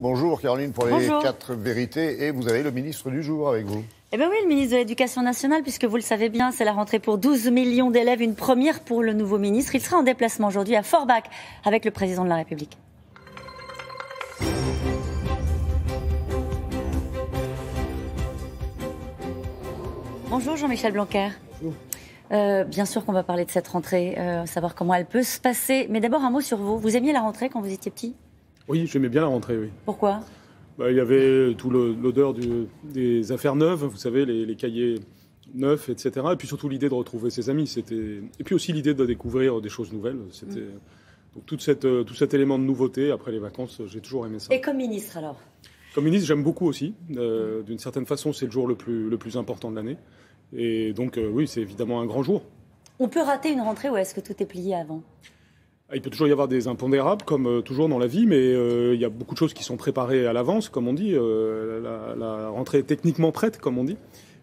Bonjour Caroline pour les Bonjour. 4 vérités et vous avez le ministre du jour avec vous. Eh bien oui, le ministre de l'Éducation nationale, puisque vous le savez bien, c'est la rentrée pour 12 millions d'élèves, une première pour le nouveau ministre. Il sera en déplacement aujourd'hui à Forbach avec le président de la République. Bonjour Jean-Michel Blanquer. Bonjour. Bien sûr qu'on va parler de cette rentrée, savoir comment elle peut se passer. Mais d'abord un mot sur vous. Vous aimiez la rentrée quand vous étiez petit ? Oui, j'aimais bien la rentrée, oui. Pourquoi ? Il y avait tout l'odeur des affaires neuves, vous savez, les cahiers neufs, etc. Et puis surtout l'idée de retrouver ses amis. Et puis aussi l'idée de découvrir des choses nouvelles. Donc tout cet élément de nouveauté après les vacances, j'ai toujours aimé ça. Et comme ministre alors ? Comme ministre, j'aime beaucoup aussi. D'une certaine façon, c'est le jour le plus important de l'année. Et donc oui, c'est évidemment un grand jour. On peut rater une rentrée ou est-ce que tout est plié avant ? Il peut toujours y avoir des impondérables, comme toujours dans la vie, mais il y a beaucoup de choses qui sont préparées à l'avance, comme on dit. La rentrée est techniquement prête, comme on dit.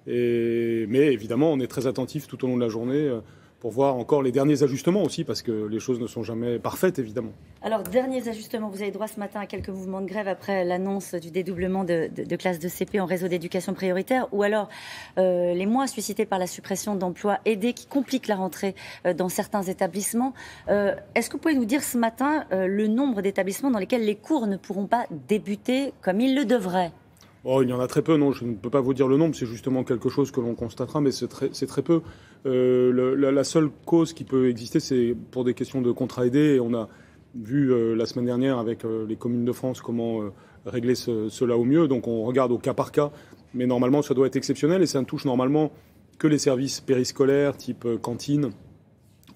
Mais évidemment, on est très attentif tout au long de la journée pour voir encore les derniers ajustements aussi, parce que les choses ne sont jamais parfaites, évidemment. Alors, derniers ajustements, vous avez droit ce matin à quelques mouvements de grève après l'annonce du dédoublement de classes de CP en réseau d'éducation prioritaire, ou alors les mois suscités par la suppression d'emplois aidés qui compliquent la rentrée dans certains établissements. Est-ce que vous pouvez nous dire ce matin le nombre d'établissements dans lesquels les cours ne pourront pas débuter comme ils le devraient ? Oh, il y en a très peu, non, je ne peux pas vous dire le nombre, c'est justement quelque chose que l'on constatera, mais c'est très peu. La seule cause qui peut exister, c'est pour des questions de contrats aidés. Et on a vu la semaine dernière avec les communes de France comment régler cela au mieux. Donc on regarde au cas par cas, mais normalement ça doit être exceptionnel et ça ne touche normalement que les services périscolaires, type cantine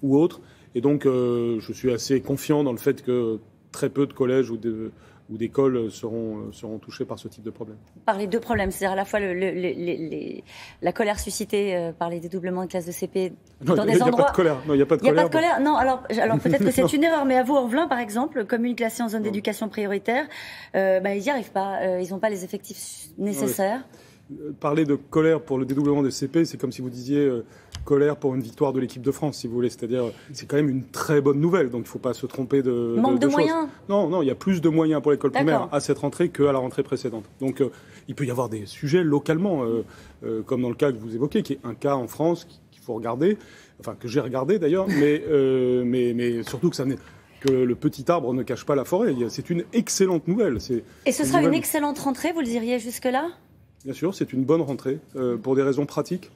ou autres. Et donc je suis assez confiant dans le fait que très peu de collèges ou d'écoles seront touchés par ce type de problème. Par les deux problèmes, c'est-à-dire à la fois la colère suscitée par les dédoublements de classes de CP dans des endroits... Il n'y a pas de colère. Non, il n'y a pas de colère. Il n'y a pas de colère. Non, alors peut-être que c'est une erreur, mais à Vaux-en-Velin, par exemple, commune classée en zone d'éducation prioritaire, ils n'y arrivent pas. Ils n'ont pas les effectifs nécessaires. Parler de colère pour le dédoublement des CP, c'est comme si vous disiez colère pour une victoire de l'équipe de France, si vous voulez. C'est-à-dire, c'est quand même une très bonne nouvelle, donc il ne faut pas se tromper de Manque de choses. moyens ? Non, il y a plus de moyens pour l'école primaire à cette rentrée qu'à la rentrée précédente. Donc il peut y avoir des sujets localement, comme dans le cas que vous évoquez, qui est un cas en France qu'il faut regarder, enfin que j'ai regardé d'ailleurs, mais surtout que le petit arbre ne cache pas la forêt. C'est une excellente nouvelle. Et ce sera une excellente rentrée, vous le diriez jusque-là ? Bien sûr, c'est une bonne rentrée, pour des raisons pratiques,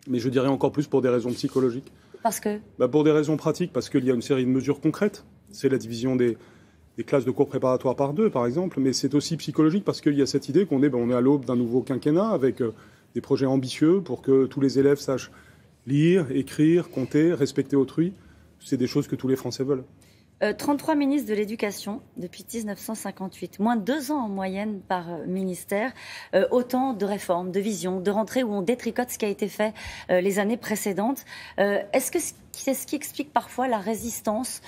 mais je dirais encore plus pour des raisons psychologiques. Parce que Pour des raisons pratiques, parce qu'il y a une série de mesures concrètes. C'est la division des classes de cours préparatoires par 2, par exemple, mais c'est aussi psychologique parce qu'il y a cette idée qu'on est à l'aube d'un nouveau quinquennat avec des projets ambitieux pour que tous les élèves sachent lire, écrire, compter, respecter autrui. C'est des choses que tous les Français veulent. 33 ministres de l'Éducation depuis 1958, moins de 2 ans en moyenne par ministère, autant de réformes, de visions, de rentrées où on détricote ce qui a été fait les années précédentes. Est-ce que c'est ce qui explique parfois la résistance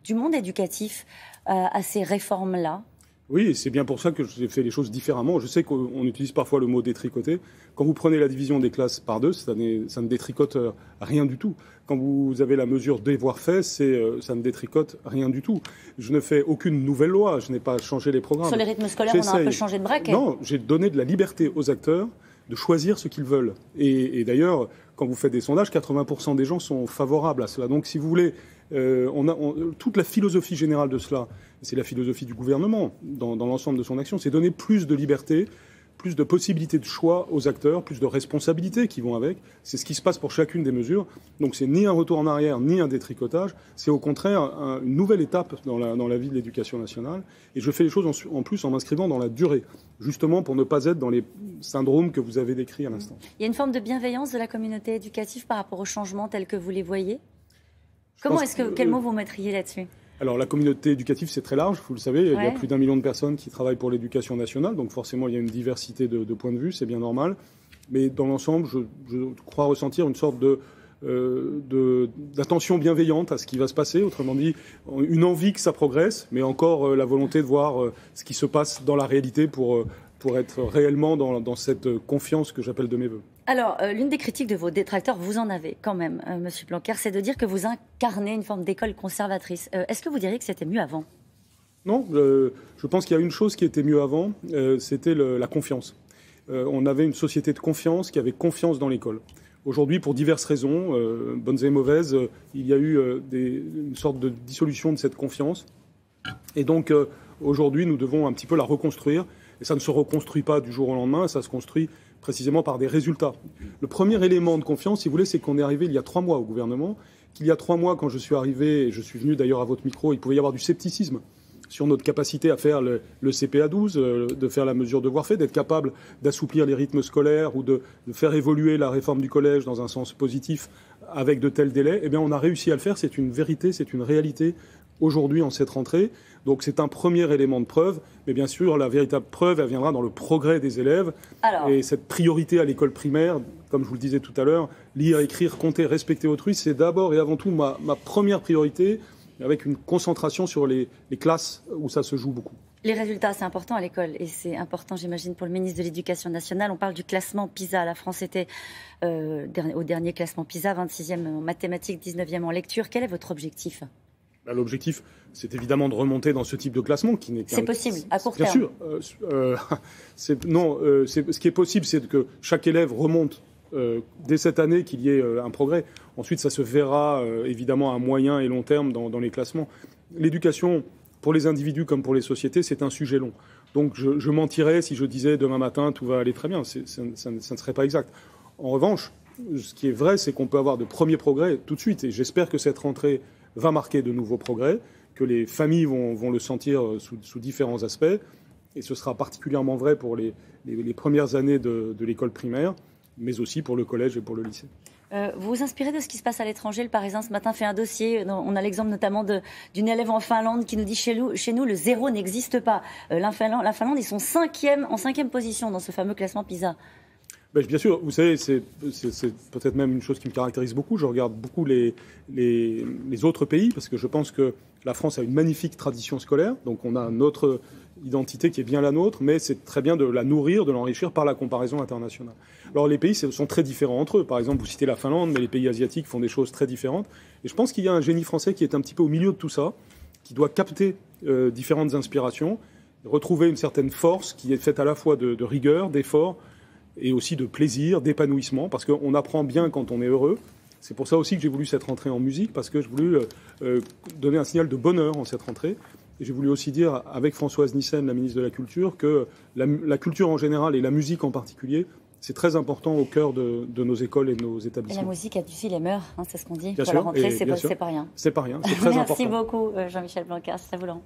du monde éducatif à ces réformes-là ? Oui, et c'est bien pour ça que j'ai fait les choses différemment. Je sais qu'on utilise parfois le mot détricoter. Quand vous prenez la division des classes par 2, ça ne détricote rien du tout. Quand vous avez la mesure devoir fait, ça ne détricote rien du tout. Je ne fais aucune nouvelle loi, je n'ai pas changé les programmes. Sur les rythmes scolaires, on a un peu changé de braquet. Non, j'ai donné de la liberté aux acteurs de choisir ce qu'ils veulent. Et d'ailleurs, quand vous faites des sondages, 80% des gens sont favorables à cela. Donc si vous voulez, toute la philosophie générale de cela, c'est la philosophie du gouvernement dans l'ensemble de son action, c'est donner plus de liberté, plus de possibilités de choix aux acteurs, plus de responsabilités qui vont avec. C'est ce qui se passe pour chacune des mesures. Donc c'est ni un retour en arrière, ni un détricotage. C'est au contraire une nouvelle étape dans la vie de l'éducation nationale. Et je fais les choses en plus en m'inscrivant dans la durée, justement pour ne pas être dans les syndromes que vous avez décrits à l'instant. Il y a une forme de bienveillance de la communauté éducative par rapport aux changements tels que vous les voyez ? Quel mot vous mettriez là-dessus ? Alors la communauté éducative, c'est très large, vous le savez, il y a plus d'1 million de personnes qui travaillent pour l'éducation nationale, donc forcément il y a une diversité de points de vue, c'est bien normal. Mais dans l'ensemble, je crois ressentir une sorte d'attention bienveillante à ce qui va se passer, autrement dit, une envie que ça progresse, mais encore la volonté de voir ce qui se passe dans la réalité pour être réellement dans cette confiance que j'appelle de mes voeux. Alors, l'une des critiques de vos détracteurs, vous en avez quand même, Monsieur Blanquer, c'est de dire que vous incarnez une forme d'école conservatrice. Est-ce que vous diriez que c'était mieux avant ? Non, je pense qu'il y a une chose qui était mieux avant, c'était la confiance. On avait une société de confiance qui avait confiance dans l'école. Aujourd'hui, pour diverses raisons, bonnes et mauvaises, il y a eu une sorte de dissolution de cette confiance. Et donc, aujourd'hui, nous devons un petit peu la reconstruire. Et ça ne se reconstruit pas du jour au lendemain, ça se construit précisément par des résultats. Le premier élément de confiance, si vous voulez, c'est qu'on est arrivé il y a 3 mois au gouvernement, qu'il y a 3 mois, quand je suis arrivé, et je suis venu d'ailleurs à votre micro, il pouvait y avoir du scepticisme sur notre capacité à faire le CPA 12, de faire la mesure de devoir fait, d'être capable d'assouplir les rythmes scolaires ou de faire évoluer la réforme du collège dans un sens positif avec de tels délais. Eh bien, on a réussi à le faire. C'est une vérité, c'est une réalité aujourd'hui en cette rentrée. Donc c'est un premier élément de preuve. Mais bien sûr, la véritable preuve, elle viendra dans le progrès des élèves. Et cette priorité à l'école primaire, comme je vous le disais tout à l'heure, lire, écrire, compter, respecter autrui, c'est d'abord et avant tout ma première priorité, avec une concentration sur les classes où ça se joue beaucoup. Les résultats, c'est important à l'école et c'est important, j'imagine, pour le ministre de l'Éducation nationale. On parle du classement PISA. La France était au dernier classement PISA, 26e en mathématiques, 19e en lecture. Quel est votre objectif ? L'objectif, c'est évidemment de remonter dans ce type de classement qui n'est. C'est possible, à court terme. Bien sûr. Ce qui est possible, c'est que chaque élève remonte dès cette année, qu'il y ait un progrès. Ensuite, ça se verra évidemment à moyen et long terme dans les classements. L'éducation, pour les individus comme pour les sociétés, c'est un sujet long. Donc je mentirais si je disais demain matin tout va aller très bien. Ça ne serait pas exact. En revanche, ce qui est vrai, c'est qu'on peut avoir de premiers progrès tout de suite. Et j'espère que cette rentrée va marquer de nouveaux progrès, que les familles vont le sentir sous différents aspects. Et ce sera particulièrement vrai pour les premières années de l'école primaire, mais aussi pour le collège et pour le lycée. Vous vous inspirez de ce qui se passe à l'étranger. Le Parisien ce matin fait un dossier. On a l'exemple notamment d'une élève en Finlande qui nous dit chez nous le zéro n'existe pas. La Finlande, ils sont en 5e position dans ce fameux classement PISA. Bien sûr, vous savez, c'est peut-être même une chose qui me caractérise beaucoup. Je regarde beaucoup les autres pays parce que je pense que la France a une magnifique tradition scolaire. Donc on a notre identité qui est bien la nôtre, mais c'est très bien de la nourrir, de l'enrichir par la comparaison internationale. Alors les pays sont très différents entre eux. Par exemple, vous citez la Finlande, mais les pays asiatiques font des choses très différentes. Et je pense qu'il y a un génie français qui est un petit peu au milieu de tout ça, qui doit capter différentes inspirations, retrouver une certaine force qui est faite à la fois de rigueur, d'effort, et aussi de plaisir, d'épanouissement, parce qu'on apprend bien quand on est heureux. C'est pour ça aussi que j'ai voulu cette rentrée en musique, parce que je voulais donner un signal de bonheur en cette rentrée. Et j'ai voulu aussi dire, avec Françoise Nyssen, la ministre de la Culture, que la culture en général et la musique en particulier, c'est très important au cœur de nos écoles et de nos établissements. Et la musique adoucit les mœurs, c'est ce qu'on dit. Bien pour sûr, la rentrée, c'est pas rien. C'est pas rien, c'est très important. Merci beaucoup, Jean-Michel Blanquer, c'est à vous, Laurent.